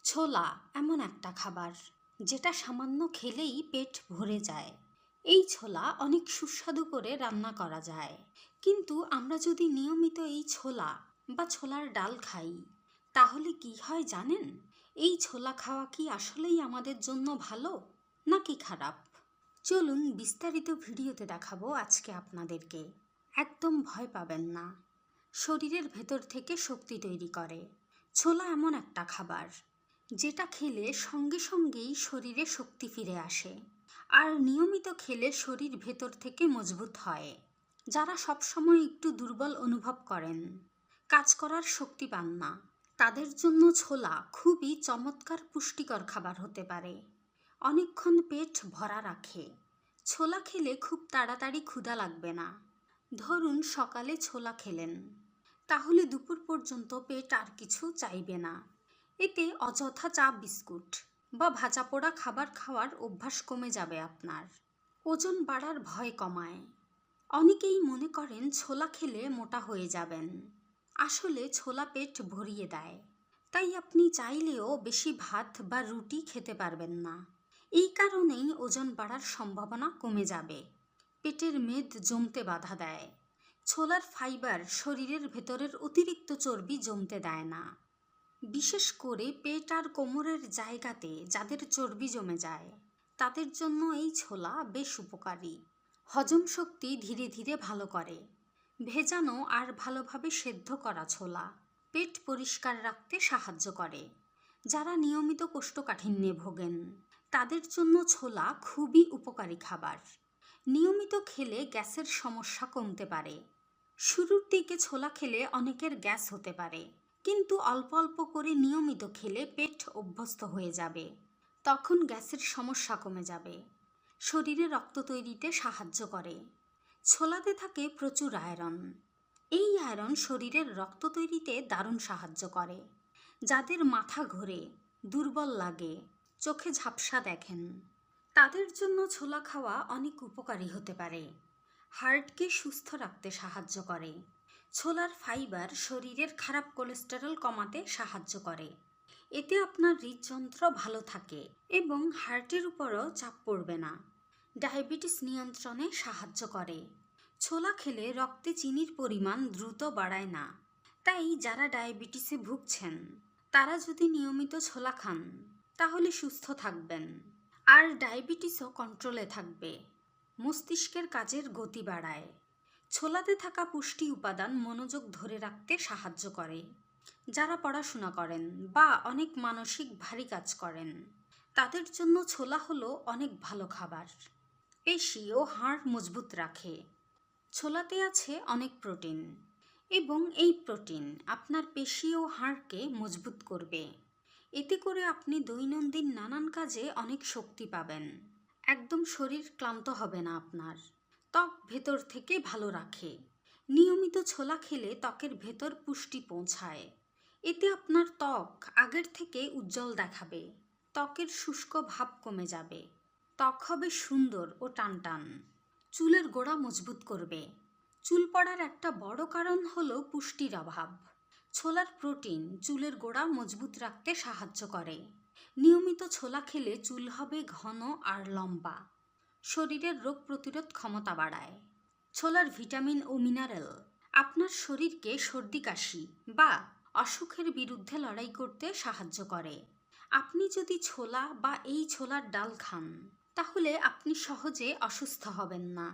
ছোলা এমন একটা খাবার যেটা সামান্য খেলেই পেট ভরে যায়। এই ছোলা অনেক সুস্বাদু করে রান্না করা যায়, কিন্তু আমরা যদি নিয়মিত এই ছোলা বা ছোলার ডাল খাই তাহলে কি হয় জানেন? এই ছোলা খাওয়া কি আসলেই আমাদের জন্য ভালো নাকি খারাপ? চলুন বিস্তারিত ভিডিওতে দেখাবো আজকে আপনাদেরকে। একদম ভয় পাবেন না। শরীরের ভেতর থেকে শক্তি তৈরি করে। ছোলা এমন একটা খাবার যেটা খেলে সঙ্গে সঙ্গেই শরীরে শক্তি ফিরে আসে, আর নিয়মিত খেলে শরীর ভেতর থেকে মজবুত হয়। যারা সবসময় একটু দুর্বল অনুভব করেন, কাজ করার শক্তি পান না, তাদের জন্য ছোলা খুবই চমৎকার পুষ্টিকর খাবার হতে পারে। অনেকক্ষণ পেট ভরা রাখে। ছোলা খেলে খুব তাড়াতাড়ি ক্ষুধা লাগবে না। ধরুন সকালে ছোলা খেলেন, তাহলে দুপুর পর্যন্ত পেট আর কিছু চাইবে না। এতে অযথা চা বিস্কুট বা ভাজা পোড়া খাবার খাওয়ার অভ্যাস কমে যাবে আপনার। ওজন বাড়ার ভয় কমায়। অনেকেই মনে করেন ছোলা খেলে মোটা হয়ে যাবেন। আসলে ছোলা পেট ভরিয়ে দেয়, তাই আপনি চাইলেও বেশি ভাত বা রুটি খেতে পারবেন না। এই কারণেই ওজন বাড়ার সম্ভাবনা কমে যাবে। পেটের মেদ জমতে বাধা দেয়। ছোলার ফাইবার শরীরের ভেতরের অতিরিক্ত চর্বি জমতে দেয় না। বিশেষ করে পেট আর কোমরের জায়গাতে যাদের চর্বি জমে যায়, তাদের জন্য এই ছোলা বেশ উপকারী। হজম শক্তি ধীরে ধীরে ভালো করে। ভেজানো আর ভালোভাবে সেদ্ধ করা ছোলা পেট পরিষ্কার রাখতে সাহায্য করে। যারা নিয়মিত কোষ্ঠকাঠিন্যে ভোগেন, তাদের জন্য ছোলা খুবই উপকারী খাবার। নিয়মিত খেলে গ্যাসের সমস্যা কমতে পারে। শুরুর দিকে ছোলা খেলে অনেকের গ্যাস হতে পারে, কিন্তু অল্প অল্প করে নিয়মিত খেলে পেট অভ্যস্ত হয়ে যাবে। তখন গ্যাসের সমস্যা কমে যাবে। শরীরে রক্ত তৈরিতে সাহায্য করে। ছোলাতে থাকে প্রচুর আয়রন। এই আয়রন শরীরের রক্ত তৈরিতে দারুণ সাহায্য করে। যাদের মাথা ঘোরে, দুর্বল লাগে, চোখে ঝাপসা দেখেন, তাদের জন্য ছোলা খাওয়া অনেক উপকারী হতে পারে। হার্টকে সুস্থ রাখতে সাহায্য করে। ছোলার ফাইবার শরীরের খারাপ কোলেস্টেরল কমাতে সাহায্য করে। এতে আপনার হৃদযন্ত্র ভালো থাকে এবং হার্টের উপরও চাপ পড়বে না। ডায়াবেটিস নিয়ন্ত্রণে সাহায্য করে। ছোলা খেলে রক্তে চিনির পরিমাণ দ্রুত বাড়ায় না। তাই যারা ডায়াবেটিসে ভুগছেন, তারা যদি নিয়মিত ছোলা খান তাহলে সুস্থ থাকবেন, আর ডায়াবেটিসও কন্ট্রোলে থাকবে। মস্তিষ্কের কাজের গতি বাড়ায়। ছোলাতে থাকা পুষ্টি উপাদান মনোযোগ ধরে রাখতে সাহায্য করে। যারা পড়াশোনা করেন বা অনেক মানসিক ভারী কাজ করেন, তাদের জন্য ছোলা হলো অনেক ভালো খাবার। পেশি ও হাড় মজবুত রাখে। ছোলাতে আছে অনেক প্রোটিন, এবং এই প্রোটিন আপনার পেশি ও হাড়কে মজবুত করবে। এতে করে আপনি দৈনন্দিন নানান কাজে অনেক শক্তি পাবেন। একদম শরীর ক্লান্ত হবে না আপনার। ত্বক ভেতর থেকে ভালো রাখে। নিয়মিত ছোলা খেলে ত্বকের ভেতর পুষ্টি পৌঁছায়। এতে আপনার ত্বক আগের থেকে উজ্জ্বল দেখাবে। ত্বকের শুষ্ক ভাব কমে যাবে। ত্বক হবে সুন্দর ও টানটান। চুলের গোড়া মজবুত করবে। চুল পড়ার একটা বড় কারণ হলো পুষ্টির অভাব। ছোলার প্রোটিন চুলের গোড়া মজবুত রাখতে সাহায্য করে। নিয়মিত ছোলা খেলে চুল হবে ঘন আর লম্বা। শরীরের রোগ প্রতিরোধ ক্ষমতা বাড়ায়। ছোলার ভিটামিন ও মিনারেল আপনার শরীরকে সর্দি কাশি বা অসুখের বিরুদ্ধে লড়াই করতে সাহায্য করে। আপনি যদি ছোলা বা এই ছোলার ডাল খান, তাহলে আপনি সহজে অসুস্থ হবেন না।